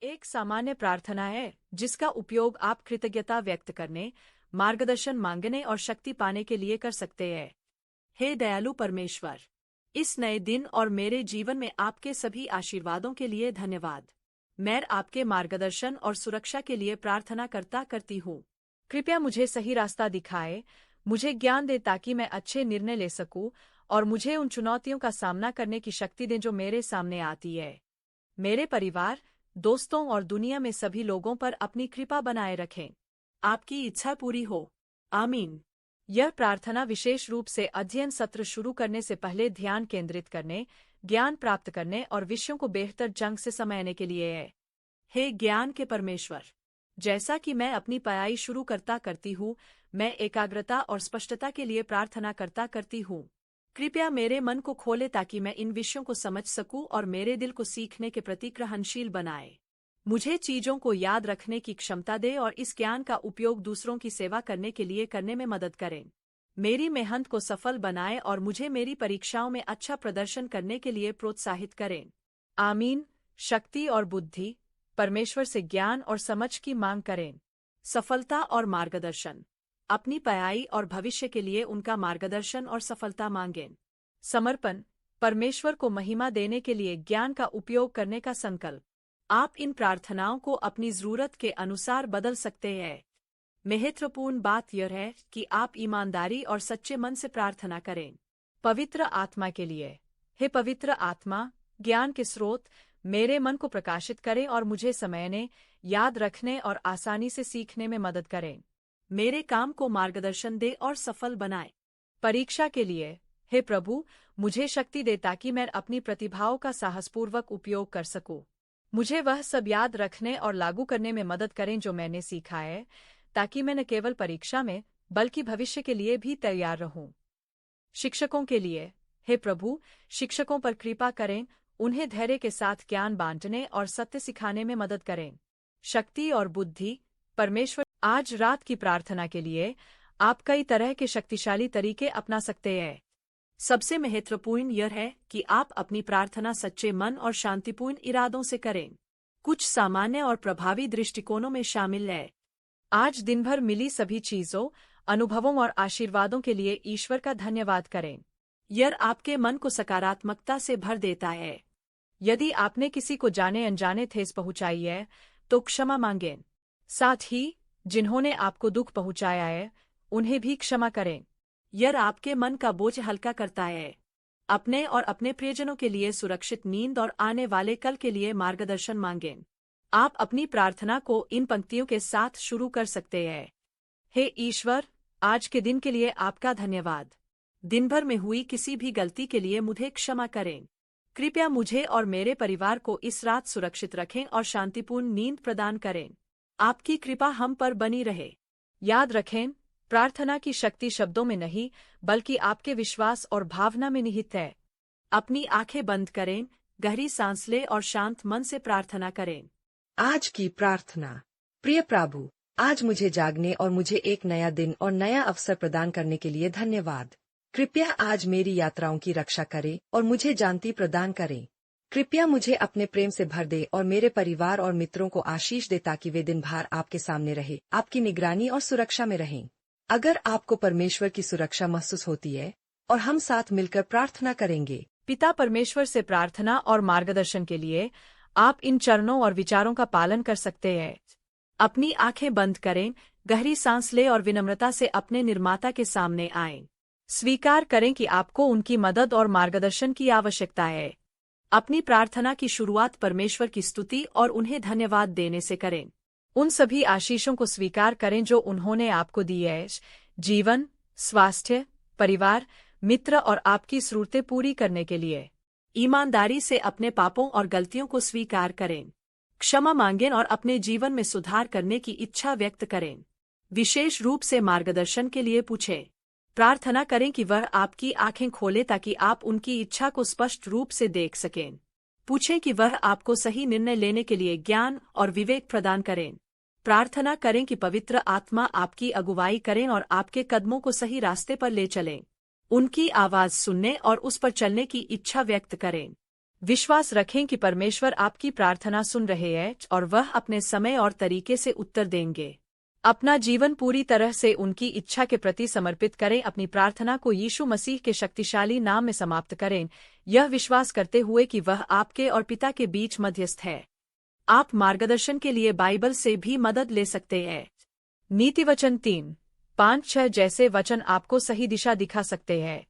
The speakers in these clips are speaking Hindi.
एक सामान्य प्रार्थना है जिसका उपयोग आप कृतज्ञता व्यक्त करने, मार्गदर्शन मांगने और शक्ति पाने के लिए कर सकते हैं। हे दयालु परमेश्वर, इस नए दिन और मेरे जीवन में आपके सभी आशीर्वादों के लिए धन्यवाद। मैं आपके मार्गदर्शन और सुरक्षा के लिए प्रार्थना करती हूँ। कृपया मुझे सही रास्ता दिखाए, मुझे ज्ञान दे ताकि मैं अच्छे निर्णय ले सकूं और मुझे उन चुनौतियों का सामना करने की शक्ति दें जो मेरे सामने आती है। मेरे परिवार, दोस्तों और दुनिया में सभी लोगों पर अपनी कृपा बनाए रखें। आपकी इच्छा पूरी हो। आमीन। यह प्रार्थना विशेष रूप से अध्ययन सत्र शुरू करने से पहले ध्यान केंद्रित करने, ज्ञान प्राप्त करने और विषयों को बेहतर ढंग से समझने के लिए है। हे ज्ञान के परमेश्वर, जैसा कि मैं अपनी पढ़ाई शुरू करती हूँ, मैं एकाग्रता और स्पष्टता के लिए प्रार्थना करती हूँ। कृपया मेरे मन को खोले ताकि मैं इन विषयों को समझ सकूं और मेरे दिल को सीखने के प्रति ग्रहणशील बनाए। मुझे चीजों को याद रखने की क्षमता दे और इस ज्ञान का उपयोग दूसरों की सेवा करने में मदद करें। मेरी मेहनत को सफल बनाएं और मुझे मेरी परीक्षाओं में अच्छा प्रदर्शन करने के लिए प्रोत्साहित करें। आमीन। शक्ति और बुद्धि, परमेश्वर से ज्ञान और समझ की मांग करें। सफलता और मार्गदर्शन, अपनी पढ़ाई और भविष्य के लिए उनका मार्गदर्शन और सफलता मांगें। समर्पण, परमेश्वर को महिमा देने के लिए ज्ञान का उपयोग करने का संकल्प। आप इन प्रार्थनाओं को अपनी जरूरत के अनुसार बदल सकते हैं। महत्वपूर्ण बात यह है कि आप ईमानदारी और सच्चे मन से प्रार्थना करें। पवित्र आत्मा के लिए, हे पवित्र आत्मा, ज्ञान के स्रोत, मेरे मन को प्रकाशित करें और मुझे समझने, याद रखने और आसानी से सीखने में मदद करें। मेरे काम को मार्गदर्शन दे और सफल बनाए। परीक्षा के लिए, हे प्रभु, मुझे शक्ति दे ताकि मैं अपनी प्रतिभाओं का साहसपूर्वक उपयोग कर सकूं। मुझे वह सब याद रखने और लागू करने में मदद करें जो मैंने सीखा है, ताकि मैं न केवल परीक्षा में बल्कि भविष्य के लिए भी तैयार रहूं। शिक्षकों के लिए, हे प्रभु, शिक्षकों पर कृपा करें, उन्हें धैर्य के साथ ज्ञान बांटने और सत्य सिखाने में मदद करें। शक्ति और बुद्धि, परमेश्वर, आज रात की प्रार्थना के लिए आप कई तरह के शक्तिशाली तरीके अपना सकते हैं। सबसे महत्वपूर्ण यह है कि आप अपनी प्रार्थना सच्चे मन और शांतिपूर्ण इरादों से करें। कुछ सामान्य और प्रभावी दृष्टिकोणों में शामिल है। आज दिन भर मिली सभी चीजों, अनुभवों और आशीर्वादों के लिए ईश्वर का धन्यवाद करें। यह आपके मन को सकारात्मकता से भर देता है। यदि आपने किसी को जाने अनजाने ठेस पहुंचाई है, तो क्षमा मांगें। साथ ही जिन्होंने आपको दुख पहुंचाया है, उन्हें भी क्षमा करें। यह आपके मन का बोझ हल्का करता है। अपने और अपने प्रियजनों के लिए सुरक्षित नींद और आने वाले कल के लिए मार्गदर्शन मांगें। आप अपनी प्रार्थना को इन पंक्तियों के साथ शुरू कर सकते हैं। हे ईश्वर, आज के दिन के लिए आपका धन्यवाद। दिन भर में हुई किसी भी गलती के लिए मुझे क्षमा करें। कृपया मुझे और मेरे परिवार को इस रात सुरक्षित रखें और शांतिपूर्ण नींद प्रदान करें। आपकी कृपा हम पर बनी रहे। याद रखें, प्रार्थना की शक्ति शब्दों में नहीं बल्कि आपके विश्वास और भावना में निहित है। अपनी आंखें बंद करें, गहरी सांस लें और शांत मन से प्रार्थना करें। आज की प्रार्थना। प्रिय प्रभु, आज मुझे जागने और मुझे एक नया दिन और नया अवसर प्रदान करने के लिए धन्यवाद। कृपया आज मेरी यात्राओं की रक्षा करें और मुझे जानती प्रदान करें। कृपया मुझे अपने प्रेम से भर दे और मेरे परिवार और मित्रों को आशीष दे ताकि वे दिन भर आपके सामने रहे, आपकी निगरानी और सुरक्षा में रहें। अगर आपको परमेश्वर की सुरक्षा महसूस होती है और हम साथ मिलकर प्रार्थना करेंगे। पिता परमेश्वर से प्रार्थना और मार्गदर्शन के लिए आप इन चरणों और विचारों का पालन कर सकते हैं। अपनी आंखें बंद करें, गहरी सांस लें और विनम्रता से अपने निर्माता के सामने आएं। स्वीकार करें कि आपको उनकी मदद और मार्गदर्शन की आवश्यकता है। अपनी प्रार्थना की शुरुआत परमेश्वर की स्तुति और उन्हें धन्यवाद देने से करें। उन सभी आशीषों को स्वीकार करें जो उन्होंने आपको दी है, जीवन, स्वास्थ्य, परिवार, मित्र और आपकी जरूरतें पूरी करने के लिए। ईमानदारी से अपने पापों और गलतियों को स्वीकार करें। क्षमा मांगें और अपने जीवन में सुधार करने की इच्छा व्यक्त करें। विशेष रूप से मार्गदर्शन के लिए पूछें। प्रार्थना करें कि वह आपकी आंखें खोले ताकि आप उनकी इच्छा को स्पष्ट रूप से देख सकें। पूछें कि वह आपको सही निर्णय लेने के लिए ज्ञान और विवेक प्रदान करें। प्रार्थना करें कि पवित्र आत्मा आपकी अगुवाई करें और आपके कदमों को सही रास्ते पर ले चलें। उनकी आवाज सुनने और उस पर चलने की इच्छा व्यक्त करें। विश्वास रखें कि परमेश्वर आपकी प्रार्थना सुन रहे हैं और वह अपने समय और तरीके से उत्तर देंगे। अपना जीवन पूरी तरह से उनकी इच्छा के प्रति समर्पित करें। अपनी प्रार्थना को यीशु मसीह के शक्तिशाली नाम में समाप्त करें, यह विश्वास करते हुए कि वह आपके और पिता के बीच मध्यस्थ है। आप मार्गदर्शन के लिए बाइबल से भी मदद ले सकते हैं। नीति वचन 3-5-6 जैसे वचन आपको सही दिशा दिखा सकते हैं।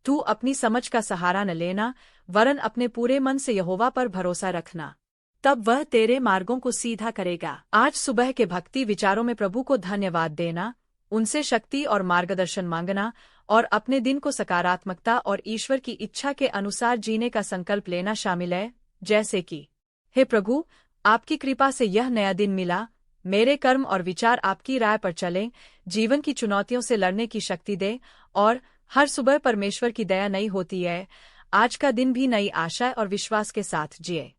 तू अपनी समझ का सहारा न लेना, वरन अपने पूरे मन से यहोवा पर भरोसा रखना, तब वह तेरे मार्गों को सीधा करेगा। आज सुबह के भक्ति विचारों में प्रभु को धन्यवाद देना, उनसे शक्ति और मार्गदर्शन मांगना और अपने दिन को सकारात्मकता और ईश्वर की इच्छा के अनुसार जीने का संकल्प लेना शामिल है। जैसे कि, हे प्रभु, आपकी कृपा से यह नया दिन मिला, मेरे कर्म और विचार आपकी राय पर चलें, जीवन की चुनौतियों से लड़ने की शक्ति दे और हर सुबह परमेश्वर की दया नई होती है। आज का दिन भी नई आशा और विश्वास के साथ जिए।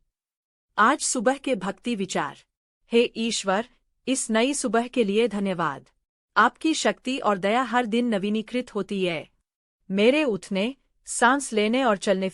आज सुबह के भक्ति विचार। हे ईश्वर, इस नई सुबह के लिए धन्यवाद। आपकी शक्ति और दया हर दिन नवीनीकृत होती है। मेरे उठने, सांस लेने और चलने